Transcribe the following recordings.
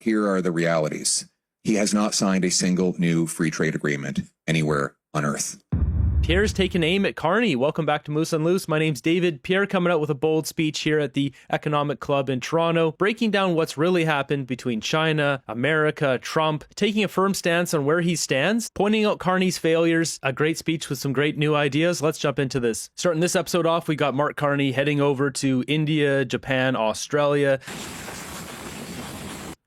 here are the realities. He has not signed a single new free trade agreement anywhere on earth. Pierre's taking aim at Carney. Welcome back to Moose and Loose. My name's David. Pierre coming out with a bold speech here at the Economic Club in Toronto, breaking down what's really happened between China, America, Trump, taking a firm stance on where he stands, pointing out Carney's failures. A great speech with some great new ideas. Let's jump into this. Starting this episode off, we got Mark Carney heading over to India, Japan, Australia,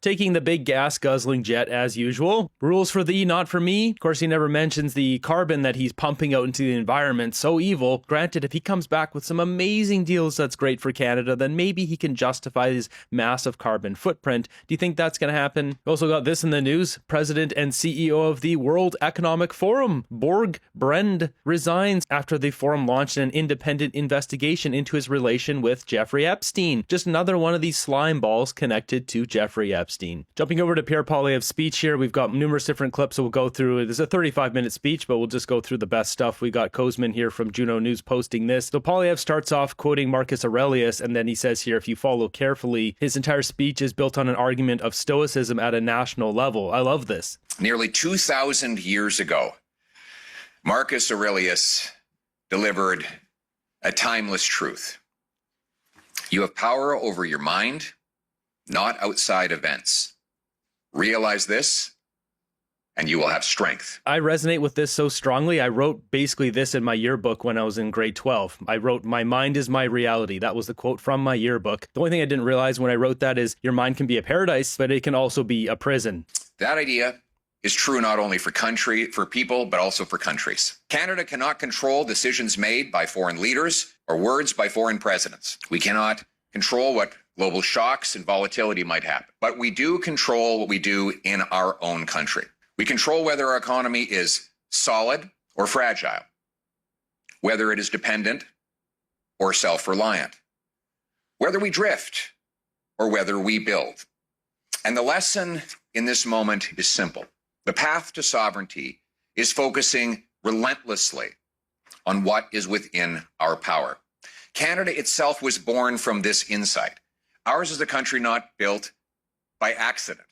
taking the big gas-guzzling jet as usual. Rules for thee, not for me. Of course, he never mentions the carbon that he's pumping out into the environment. So evil. Granted, if he comes back with some amazing deals that's great for Canada, then maybe he can justify his massive carbon footprint. Do you think that's going to happen? We also got this in the news. President and CEO of the World Economic Forum, Borg Brend, resigns after the forum launched an independent investigation into his relation with Jeffrey Epstein. Just another one of these slime balls connected to Jeffrey Epstein. Jumping over to Pierre Poilievre's speech here, we've got numerous different clips, so we'll go through. There's a 35-minute speech, but we'll just go through the best stuff. We got Kozman here from Juno News posting this. So Poilievre starts off quoting Marcus Aurelius, and then he says here, if you follow carefully, his entire speech is built on an argument of stoicism at a national level. I love this. Nearly 2,000 years ago, Marcus Aurelius delivered a timeless truth. You have power over your mind, not outside events. Realize this, and you will have strength. I resonate with this so strongly. I wrote basically this in my yearbook when I was in grade 12. I wrote, "My mind is my reality." That was the quote from my yearbook. The only thing I didn't realize when I wrote that is your mind can be a paradise, but it can also be a prison. That idea is true not only for people, but also for countries. Canada cannot control decisions made by foreign leaders or words by foreign presidents. We cannot control what global shocks and volatility might happen. But we do control what we do in our own country. We control whether our economy is solid or fragile, whether it is dependent or self-reliant, whether we drift or whether we build. And the lesson in this moment is simple. The path to sovereignty is focusing relentlessly on what is within our power. Canada itself was born from this insight. Ours is a country not built by accident.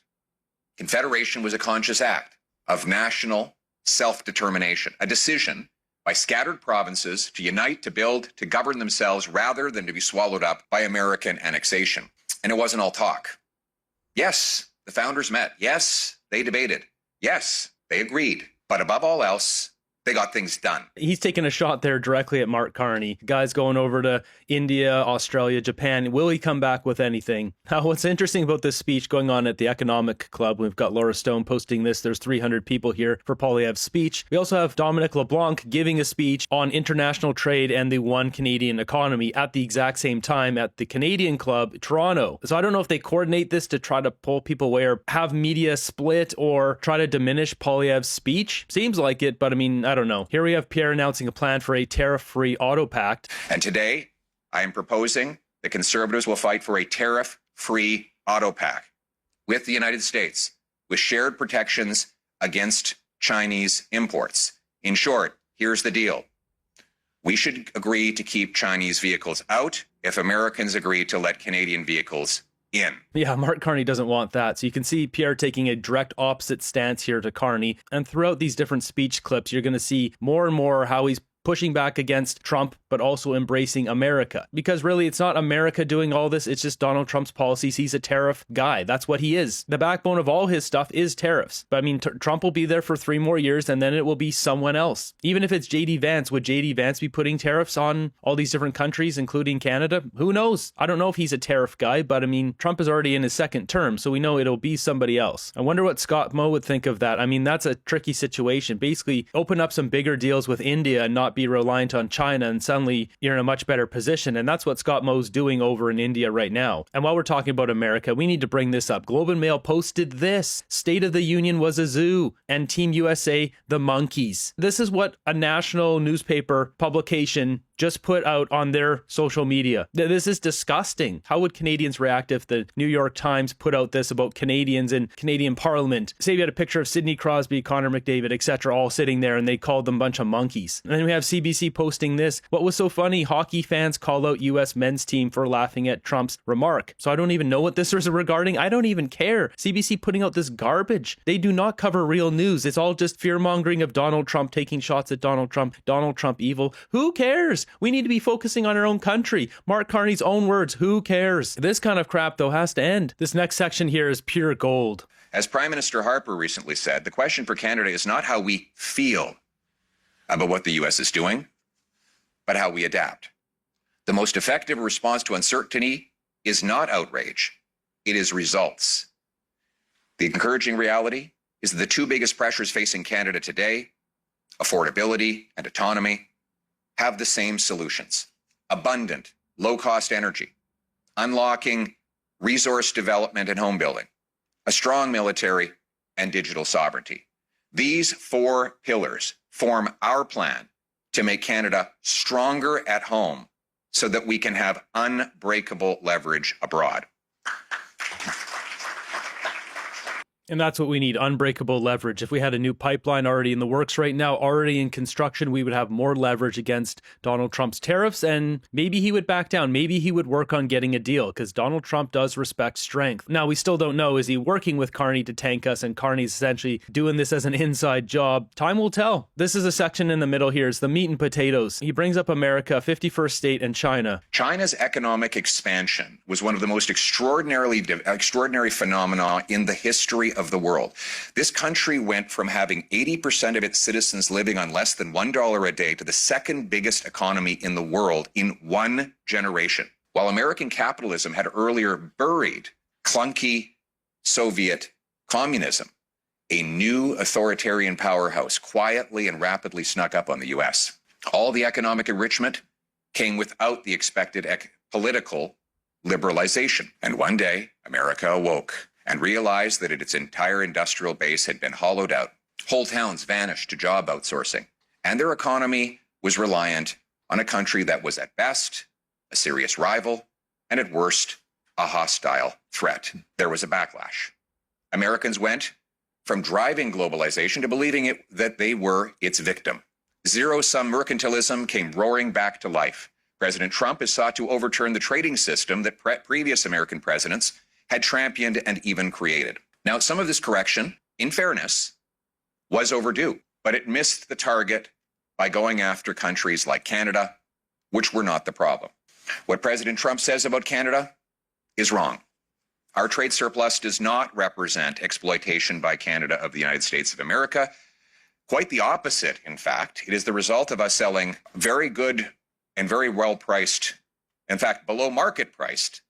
Confederation was a conscious act of national self-determination, a decision by scattered provinces to unite, to build, to govern themselves rather than to be swallowed up by American annexation. And it wasn't all talk. Yes, the founders met. Yes, they debated. Yes, they agreed. But above all else, they got things done. He's taking a shot there directly at Mark Carney. Guy's going over to India, Australia, Japan. Will he come back with anything? Now, what's interesting about this speech going on at the Economic Club, we've got Laura Stone posting this. There's 300 people here for Poilievre's speech. We also have Dominic LeBlanc giving a speech on international trade and the one Canadian economy at the exact same time at the Canadian Club, Toronto. So I don't know if they coordinate this to try to pull people away or have media split or try to diminish Poilievre's speech. Seems like it, but I mean, I don't know. Here we have Pierre announcing a plan for a tariff-free auto pact. And today, I am proposing the Conservatives will fight for a tariff-free auto pact with the United States, with shared protections against Chinese imports. In short, here's the deal. We should agree to keep Chinese vehicles out if Americans agree to let Canadian vehicles in. Yeah, Mark Carney doesn't want that. So you can see Pierre taking a direct opposite stance here to Carney. And throughout these different speech clips, you're going to see more and more how he's pushing back against Trump, but also embracing America. Because really, it's not America doing all this. It's just Donald Trump's policies. He's a tariff guy. That's what he is. The backbone of all his stuff is tariffs. But I mean, Trump will be there for 3 more years, and then it will be someone else. Even if it's J.D. Vance, would J.D. Vance be putting tariffs on all these different countries, including Canada? Who knows? I don't know if he's a tariff guy, but I mean, Trump is already in his 2nd term, so we know it'll be somebody else. I wonder what Scott Moe would think of that. I mean, that's a tricky situation. Basically, open up some bigger deals with India and not be reliant on China, and suddenly you're in a much better position. And that's what Scott Moe's doing over in India right now. And while we're talking about America, we need to bring this up. Globe and Mail posted this. State of the Union was a zoo, and Team USA, the monkeys. This is what a national newspaper publication just put out on their social media. This is disgusting. How would Canadians react if the New York Times put out this about Canadians in Canadian Parliament? Say you had a picture of Sidney Crosby, Connor McDavid, etc., all sitting there, and they called them a bunch of monkeys. And then we have have CBC posting this. What was so funny? Hockey fans call out US men's team for laughing at Trump's remark. So I don't even know what this is regarding. I don't even care. CBC putting out this garbage. They do not cover real news. It's all just fear-mongering of Donald Trump, taking shots at Donald Trump evil. Who cares? We need to be focusing on our own country. Mark Carney's own words. Who cares? This kind of crap, though, has to end. This next section here is pure gold. As Prime Minister Harper recently said, the question for Canada is not how we feel about what the U.S. is doing, but how we adapt. The most effective response to uncertainty is not outrage. It is results. The encouraging reality is that the two biggest pressures facing Canada today, affordability and autonomy, have the same solutions. Abundant, low-cost energy, unlocking resource development and home building, a strong military, and digital sovereignty. These four pillars form our plan to make Canada stronger at home so that we can have unbreakable leverage abroad. And that's what we need, unbreakable leverage. If we had a new pipeline already in the works right now, already in construction, we would have more leverage against Donald Trump's tariffs, and maybe he would back down. Maybe he would work on getting a deal, because Donald Trump does respect strength. Now, we still don't know, is he working with Carney to tank us, and Carney's essentially doing this as an inside job? Time will tell. This is a section in the middle here. It's the meat and potatoes. He brings up America, 51st state, and China. China's economic expansion was one of the most extraordinary phenomena in the history of the world. This country went from having 80% of its citizens living on less than $1 a day to the second biggest economy in the world in one generation. While American capitalism had earlier buried clunky Soviet communism, a new authoritarian powerhouse quietly and rapidly snuck up on the U.S. All the economic enrichment came without the expected political liberalization. And one day, America awoke and realized that its entire industrial base had been hollowed out. Whole towns vanished to job outsourcing, and their economy was reliant on a country that was at best a serious rival and at worst a hostile threat. There was a backlash. Americans went from driving globalization to believing that they were its victim. Zero-sum mercantilism came roaring back to life. President Trump has sought to overturn the trading system that previous American presidents had championed and even created. Now, some of this correction, in fairness, was overdue, but it missed the target by going after countries like Canada, which were not the problem. What President Trump says about Canada is wrong. Our trade surplus does not represent exploitation by Canada of the United States of America. Quite the opposite, in fact. It is the result of us selling very good and very well-priced, in fact, below market-priced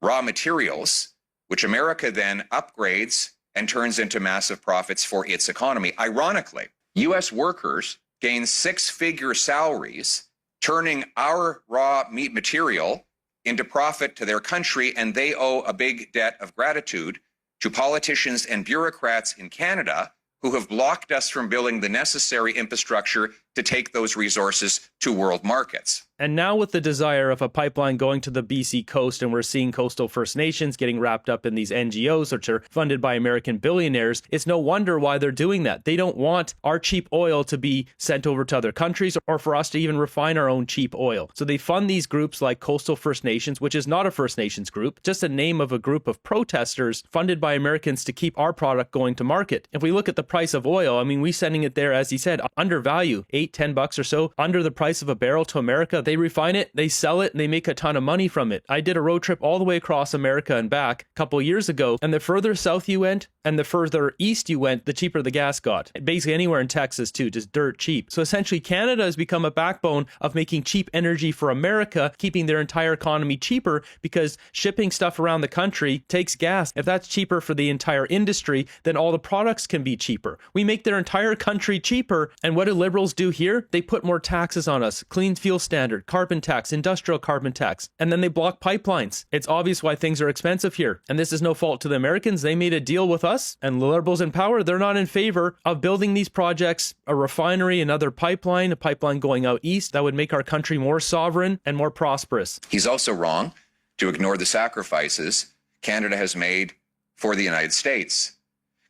raw materials, which America then upgrades and turns into massive profits for its economy. Ironically, U.S. workers gain six-figure salaries, turning our raw meat material into profit to their country, and they owe a big debt of gratitude to politicians and bureaucrats in Canada who have blocked us from building the necessary infrastructure to take those resources to world markets. And now with the desire of a pipeline going to the BC coast, and we're seeing coastal First Nations getting wrapped up in these NGOs, which are funded by American billionaires, it's no wonder why they're doing that. They don't want our cheap oil to be sent over to other countries or for us to even refine our own cheap oil. So they fund these groups like Coastal First Nations, which is not a First Nations group, just a name of a group of protesters funded by Americans to keep our product going to market. If we look at the price of oil, I mean, we're sending it there, as he said, under value, $8-10 or so, under the price of a barrel to America. They refine it, they sell it, and they make a ton of money from it. I did a road trip all the way across America and back a couple years ago, and the further south you went and the further east you went, the cheaper the gas got. Basically anywhere in Texas too, just dirt cheap. So essentially Canada has become a backbone of making cheap energy for America, keeping their entire economy cheaper, because shipping stuff around the country takes gas. If that's cheaper for the entire industry, then all the products can be cheaper. We make their entire country cheaper, and what do liberals do here? They put more taxes on us. Clean fuel standard, carbon tax, industrial carbon tax, and then they block pipelines. It's obvious why things are expensive here. And this is no fault to the Americans. They made a deal with us, and the liberals in power, they're not in favor of building these projects, a refinery, another pipeline, a pipeline going out east that would make our country more sovereign and more prosperous. He's also wrong to ignore the sacrifices Canada has made for the United States.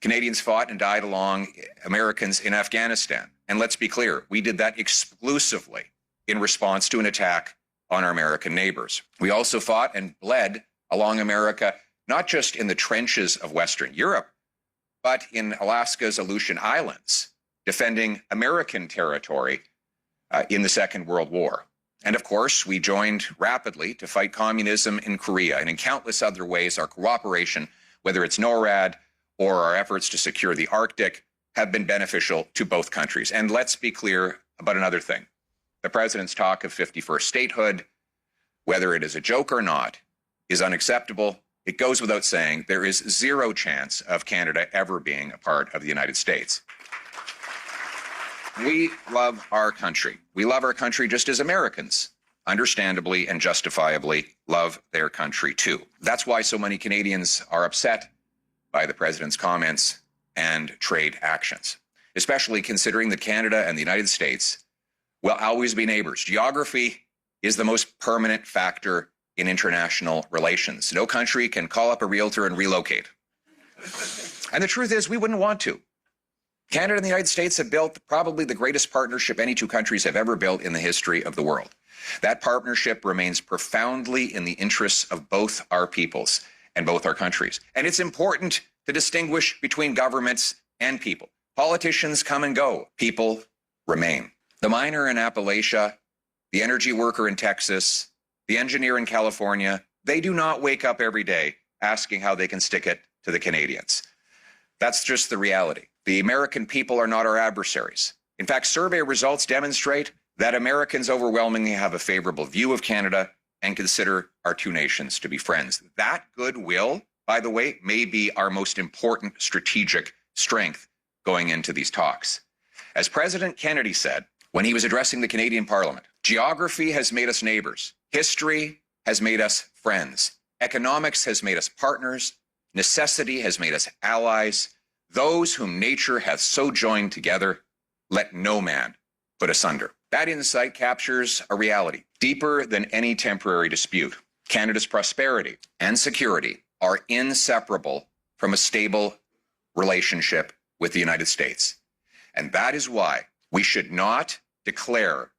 Canadians fought and died along Americans in Afghanistan And let's be clear, we did that exclusively in response to an attack on our American neighbors. We also fought and bled along America, not just in the trenches of Western Europe, but in Alaska's Aleutian Islands, defending American territory in the Second World War. And of course, we joined rapidly to fight communism in Korea, and in countless other ways, our cooperation, whether it's NORAD or our efforts to secure the Arctic, have been beneficial to both countries. And let's be clear about another thing. The president's talk of 51st statehood, whether it is a joke or not, is unacceptable. It goes without saying there is zero chance of Canada ever being a part of the United States. We love our country. We love our country just as Americans, understandably and justifiably, love their country too. That's why so many Canadians are upset by the president's comments and trade actions, especially considering that Canada and the United States will always be neighbors. Geography is the most permanent factor in international relations. No country can call up a realtor and relocate. And the truth is, we wouldn't want to. Canada and the United States have built probably the greatest partnership any two countries have ever built in the history of the world. That partnership remains profoundly in the interests of both our peoples and both our countries. And it's important to distinguish between governments and people. Politicians come and go. People remain. The miner in Appalachia, the energy worker in Texas, the engineer in California, they do not wake up every day asking how they can stick it to the Canadians. That's just the reality. The American people are not our adversaries. In fact, survey results demonstrate that Americans overwhelmingly have a favorable view of Canada and consider our two nations to be friends. That goodwill, by the way, may be our most important strategic strength going into these talks. As President Kennedy said when he was addressing the Canadian Parliament, geography has made us neighbors. History has made us friends. Economics has made us partners. Necessity has made us allies. Those whom nature hath so joined together, let no man put asunder. That insight captures a reality deeper than any temporary dispute. Canada's prosperity and security are inseparable from a stable relationship with the United States. And that is why we should not declare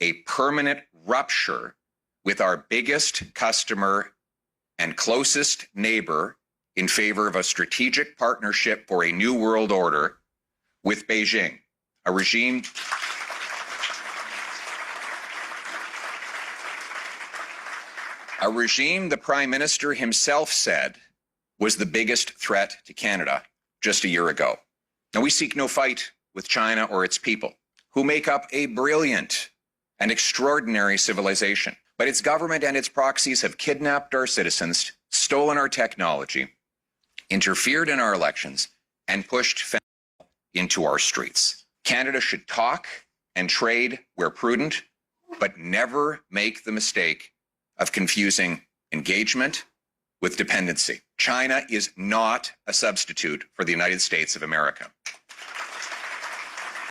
a permanent rupture with our biggest customer and closest neighbor in favor of a strategic partnership for a new world order with Beijing, a regime the Prime Minister himself said was the biggest threat to Canada just a year ago. Now, we seek no fight with China or its people, who make up a brilliant and extraordinary civilization. But its government and its proxies have kidnapped our citizens, stolen our technology, interfered in our elections, and pushed fentanyl into our streets. Canada should talk and trade where prudent, but never make the mistake of confusing engagement with dependency. China is not a substitute for the United States of America.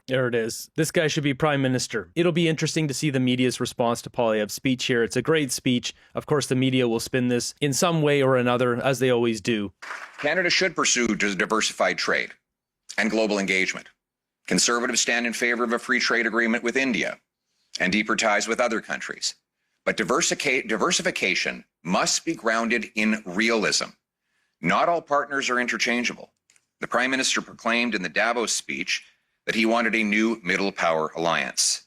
There it is. This guy should be prime minister. It'll be interesting to see the media's response to Poilievre's speech here. It's a great speech. Of course, the media will spin this in some way or another, as they always do. Canada should pursue diversified trade and global engagement. Conservatives stand in favor of a free trade agreement with India and deeper ties with other countries. But diversification must be grounded in realism. Not all partners are interchangeable. The Prime Minister proclaimed in the Davos speech that he wanted a new middle power alliance.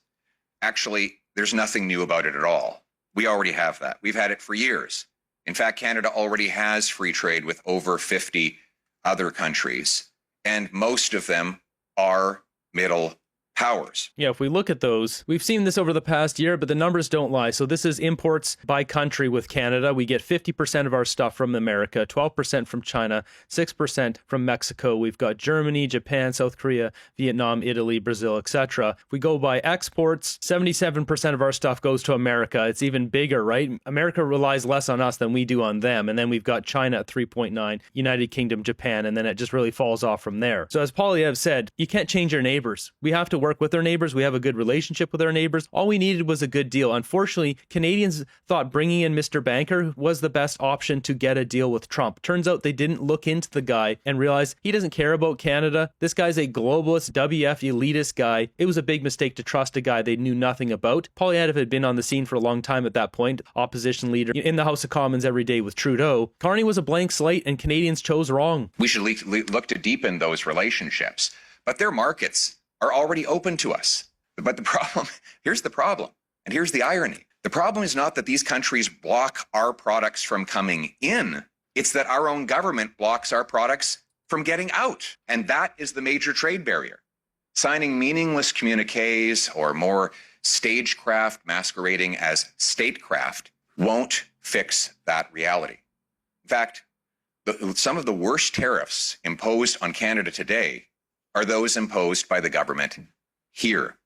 Actually, there's nothing new about it at all. We already have that. We've had it for years. In fact, Canada already has free trade with over 50 other countries, and most of them are middle powers. Yeah, if we look at those, we've seen this over the past year, but the numbers don't lie. So this is imports by country with Canada. We get 50% of our stuff from America, 12% from China, 6% from Mexico. We've got Germany, Japan, South Korea, Vietnam, Italy, Brazil, etc. If we go by exports, 77% of our stuff goes to America. It's even bigger, right? America relies less on us than we do on them. And then we've got China at 3.9, United Kingdom, Japan, and then it just really falls off from there. So as Poilievre said, you can't change your neighbors. We have to work work with our neighbors. We have a good relationship with our neighbors. All we needed was a good deal. Unfortunately, Canadians thought bringing in Mr. Banker was the best option to get a deal with Trump. Turns out they didn't look into the guy and realize he doesn't care about Canada. This guy's a globalist, WF elitist guy. It was a big mistake to trust a guy they knew nothing about. Poilievre had been on the scene for a long time at that point, opposition leader in the House of Commons every day with Trudeau. Carney was a blank slate and Canadians chose wrong. We should look to deepen those relationships, but their markets are already open to us. But the problem, here's the problem, and here's the irony. The problem is not that these countries block our products from coming in. It's that our own government blocks our products from getting out. And that is the major trade barrier. Signing meaningless communiques or more stagecraft masquerading as statecraft won't fix that reality. In fact, some of the worst tariffs imposed on Canada today are those imposed by the government here.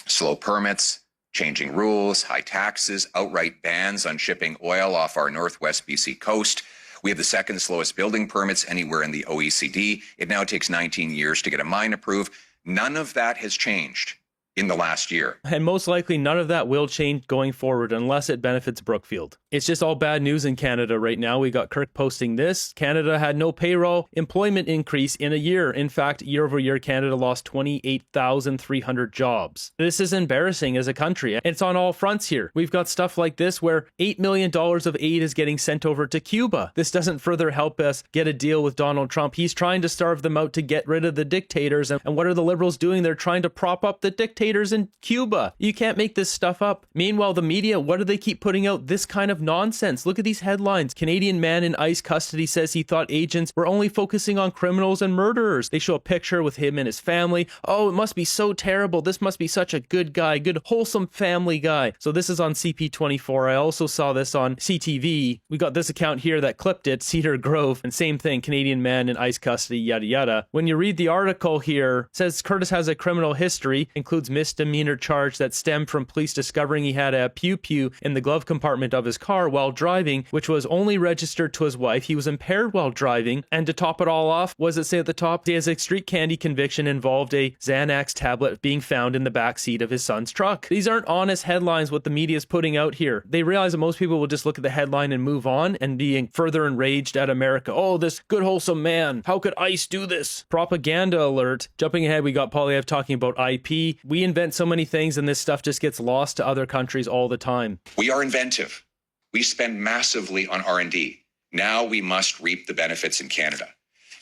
Slow permits, changing rules, high taxes, outright bans on shipping oil off our northwest BC coast. We have the second slowest building permits anywhere in the OECD. It now takes 19 years to get a mine approved. None of that has changed in the last year. And most likely none of that will change going forward unless it benefits Brookfield. It's just all bad news in Canada right now. We got Kirk posting this. Canada had no payroll employment increase in a year. In fact, year over year, Canada lost 28,300 jobs. This is embarrassing as a country. It's on all fronts here. We've got stuff like this where $8 million of aid is getting sent over to Cuba. This doesn't further help us get a deal with Donald Trump. He's trying to starve them out to get rid of the dictators. And what are the Liberals doing? They're trying to prop up the dictators in Cuba. You can't make this stuff up. Meanwhile, the media, what do they keep putting out? This kind of nonsense. Look at these headlines. Canadian man in ICE custody says he thought agents were only focusing on criminals and murderers. They show a picture with him and his family. Oh, it must be so terrible. This must be such a good guy, good, wholesome family guy. So this is on CP24. I also saw this on CTV. We got this account here that clipped it, Cedar Grove, and same thing, Canadian man in ICE custody, yada yada. When you read the article here, it says Curtis has a criminal history, includes misdemeanor charge that stemmed from police discovering he had a pew-pew in the glove compartment of his car while driving, which was only registered to his wife. He was impaired while driving, and to top it all off, what does it say at the top? His street candy conviction involved a Xanax tablet being found in the back seat of his son's truck. These aren't honest headlines what the media is putting out here. They realize that most people will just look at the headline and move on and being further enraged at America. Oh, this good wholesome man. How could ICE do this? Propaganda alert. Jumping ahead, we got Poilievre talking about IP. We invent so many things and this stuff just gets lost to other countries all the time. We are inventive. We spend massively on R&D. Now we must reap the benefits in Canada.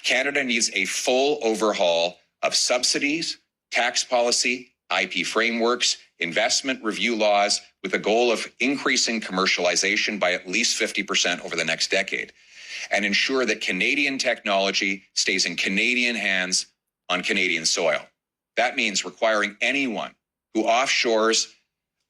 Canada needs a full overhaul of subsidies, tax policy, IP frameworks, investment review laws, with the goal of increasing commercialization by at least 50% over the next decade, and ensure that Canadian technology stays in Canadian hands on Canadian soil. That means requiring anyone who offshores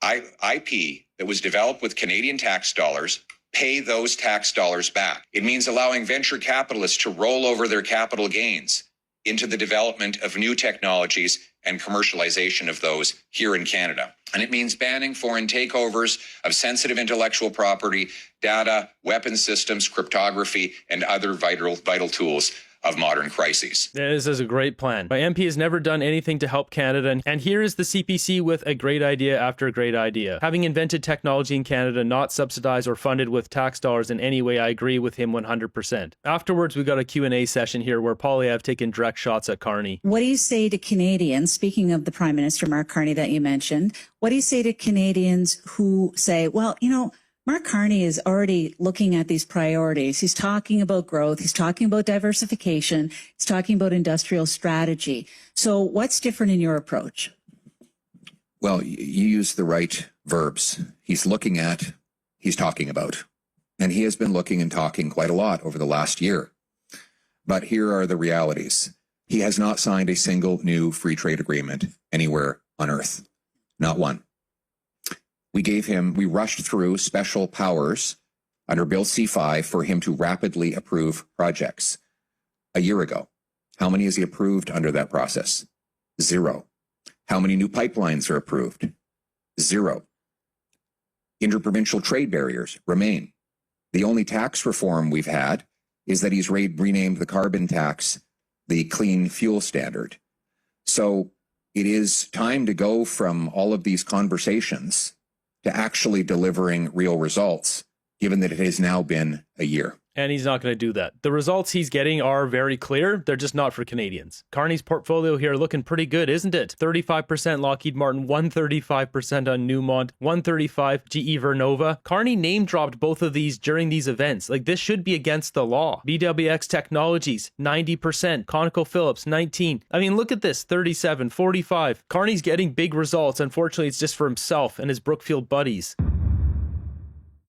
IP that was developed with Canadian tax dollars pay those tax dollars back. It means allowing venture capitalists to roll over their capital gains into the development of new technologies and commercialization of those here in Canada. And it means banning foreign takeovers of sensitive intellectual property, data, weapon systems, cryptography, and other vital tools of modern crises. This is a great plan. My MP has never done anything to help Canada, and here is the CPC with a great idea after a great idea. Having invented technology in Canada, not subsidized or funded with tax dollars in any way, I agree with him 100%. Afterwards, we got a Q&A session here where Poilievre taken direct shots at Carney. What do you say to Canadians, speaking of the Prime Minister, Mark Carney, that you mentioned, what do you say to Canadians who say, well, you know, Mark Carney is already looking at these priorities. He's talking about growth. He's talking about diversification. He's talking about industrial strategy. So what's different in your approach? Well, you use the right verbs. He's looking at, he's talking about. And he has been looking and talking quite a lot over the last year. But here are the realities. He has not signed a single new free trade agreement anywhere on earth. Not one. We rushed through special powers under Bill C-5 for him to rapidly approve projects a year ago. How many has he approved under that process? 0. How many new pipelines are approved? 0. Interprovincial trade barriers remain. The only tax reform we've had is that he's renamed the carbon tax the clean fuel standard. So it is time to go from all of these conversations to actually delivering real results, given that it has now been a year. And he's not going to do that. The results he's getting are very clear. They're just not for Canadians. Carney's portfolio here looking pretty good, isn't it? 35% Lockheed Martin, 135% on Newmont, 135 GE Vernova. Carney name dropped both of these during these events. Like, this should be against the law. BWX Technologies, 90%. ConocoPhillips, 19. I mean, look at this, 37, 45. Carney's getting big results. Unfortunately, it's just for himself and his Brookfield buddies.